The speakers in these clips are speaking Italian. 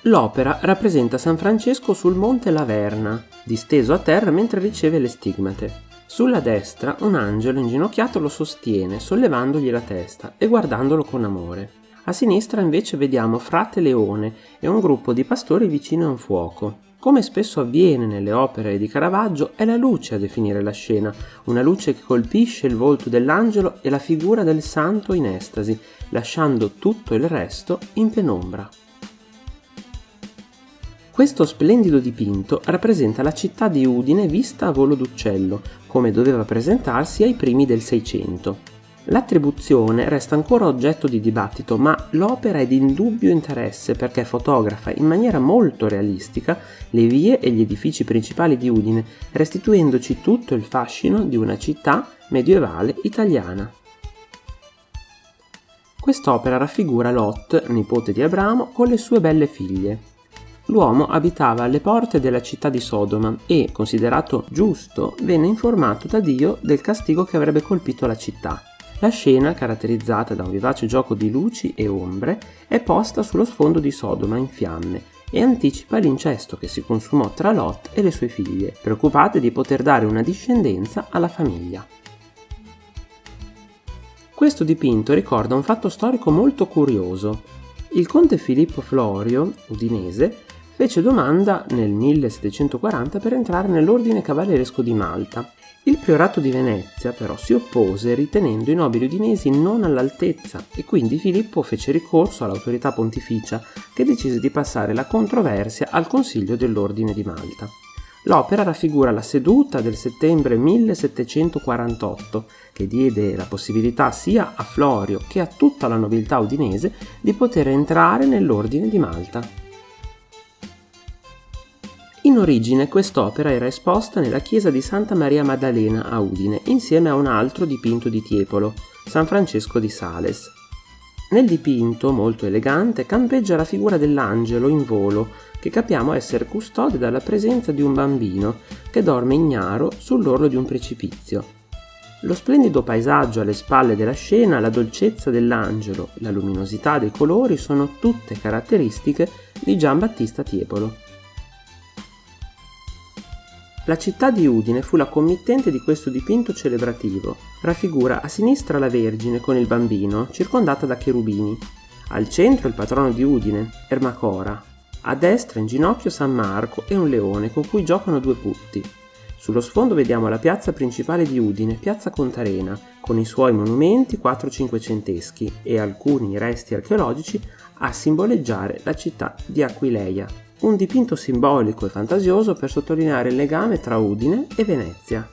L'opera rappresenta San Francesco sul monte Laverna, disteso a terra mentre riceve le stigmate. Sulla destra un angelo inginocchiato lo sostiene, sollevandogli la testa e guardandolo con amore. A sinistra invece vediamo Frate Leone e un gruppo di pastori vicino a un fuoco. Come spesso avviene nelle opere di Caravaggio, è la luce a definire la scena, una luce che colpisce il volto dell'angelo e la figura del santo in estasi, lasciando tutto il resto in penombra. Questo splendido dipinto rappresenta la città di Udine vista a volo d'uccello, come doveva presentarsi ai primi del Seicento. L'attribuzione resta ancora oggetto di dibattito, ma l'opera è di indubbio interesse perché fotografa in maniera molto realistica le vie e gli edifici principali di Udine, restituendoci tutto il fascino di una città medievale italiana. Quest'opera raffigura Lot, nipote di Abramo, con le sue belle figlie. L'uomo abitava alle porte della città di Sodoma e, considerato giusto, venne informato da Dio del castigo che avrebbe colpito la città. La scena, caratterizzata da un vivace gioco di luci e ombre, è posta sullo sfondo di Sodoma in fiamme e anticipa l'incesto che si consumò tra Lot e le sue figlie, preoccupate di poter dare una discendenza alla famiglia. Questo dipinto ricorda un fatto storico molto curioso. Il conte Filippo Florio, udinese, fece domanda nel 1740 per entrare nell'ordine cavalleresco di Malta. Il priorato di Venezia però si oppose ritenendo i nobili udinesi non all'altezza e quindi Filippo fece ricorso all'autorità pontificia che decise di passare la controversia al Consiglio dell'Ordine di Malta. L'opera raffigura la seduta del settembre 1748 che diede la possibilità sia a Florio che a tutta la nobiltà udinese di poter entrare nell'Ordine di Malta. In origine quest'opera era esposta nella chiesa di Santa Maria Maddalena a Udine insieme a un altro dipinto di Tiepolo, San Francesco di Sales. Nel dipinto, molto elegante, campeggia la figura dell'angelo in volo che capiamo essere custode dalla presenza di un bambino che dorme ignaro sull'orlo di un precipizio. Lo splendido paesaggio alle spalle della scena, la dolcezza dell'angelo, la luminosità dei colori sono tutte caratteristiche di Giambattista Tiepolo. La città di Udine fu la committente di questo dipinto celebrativo. Raffigura a sinistra la Vergine con il bambino, circondata da cherubini. Al centro il patrono di Udine, Ermacora. A destra in ginocchio San Marco e un leone con cui giocano due putti. Sullo sfondo vediamo la piazza principale di Udine, Piazza Contarena, con i suoi monumenti 4-500eschi e alcuni resti archeologici a simboleggiare la città di Aquileia. Un dipinto simbolico e fantasioso per sottolineare il legame tra Udine e Venezia.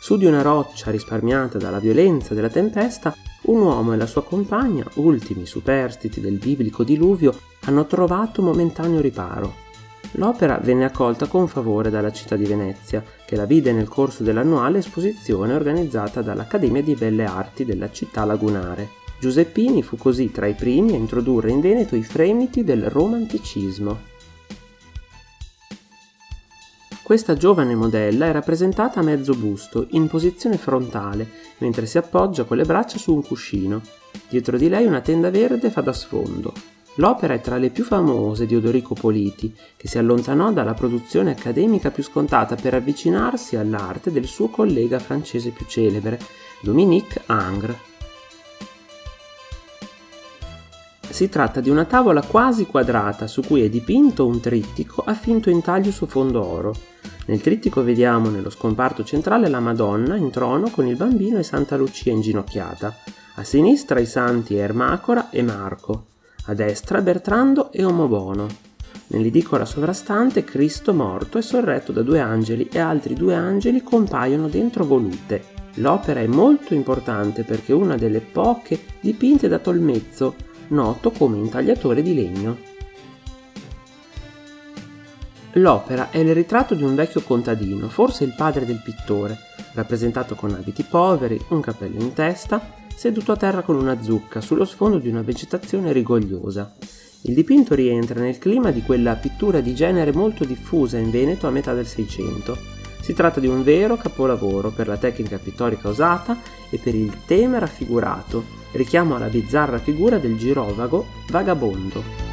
Su di una roccia risparmiata dalla violenza della tempesta, un uomo e la sua compagna, ultimi superstiti del biblico diluvio, hanno trovato momentaneo riparo. L'opera venne accolta con favore dalla città di Venezia, che la vide nel corso dell'annuale esposizione organizzata dall'Accademia di Belle Arti della città lagunare. Giuseppini fu così tra i primi a introdurre in Veneto i fremiti del romanticismo. Questa giovane modella è rappresentata a mezzo busto, in posizione frontale, mentre si appoggia con le braccia su un cuscino. Dietro di lei una tenda verde fa da sfondo. L'opera è tra le più famose di Odorico Politi, che si allontanò dalla produzione accademica più scontata per avvicinarsi all'arte del suo collega francese più celebre, Dominique Ingres. Si tratta di una tavola quasi quadrata su cui è dipinto un trittico affinto in taglio su fondo oro. Nel trittico vediamo nello scomparto centrale la Madonna in trono con il bambino e Santa Lucia inginocchiata. A sinistra i santi Ermacora e Marco. A destra Bertrando e Omobono. Nell'edicola sovrastante Cristo morto è sorretto da due angeli e altri due angeli compaiono dentro volute. L'opera è molto importante perché è una delle poche dipinte da Tolmezzo, noto come intagliatore di legno. L'opera è il ritratto di un vecchio contadino, forse il padre del pittore, rappresentato con abiti poveri, un cappello in testa, seduto a terra con una zucca sullo sfondo di una vegetazione rigogliosa. Il dipinto rientra nel clima di quella pittura di genere molto diffusa in Veneto a metà del Seicento. Si tratta di un vero capolavoro per la tecnica pittorica usata e per il tema raffigurato, richiamo alla bizzarra figura del girovago vagabondo.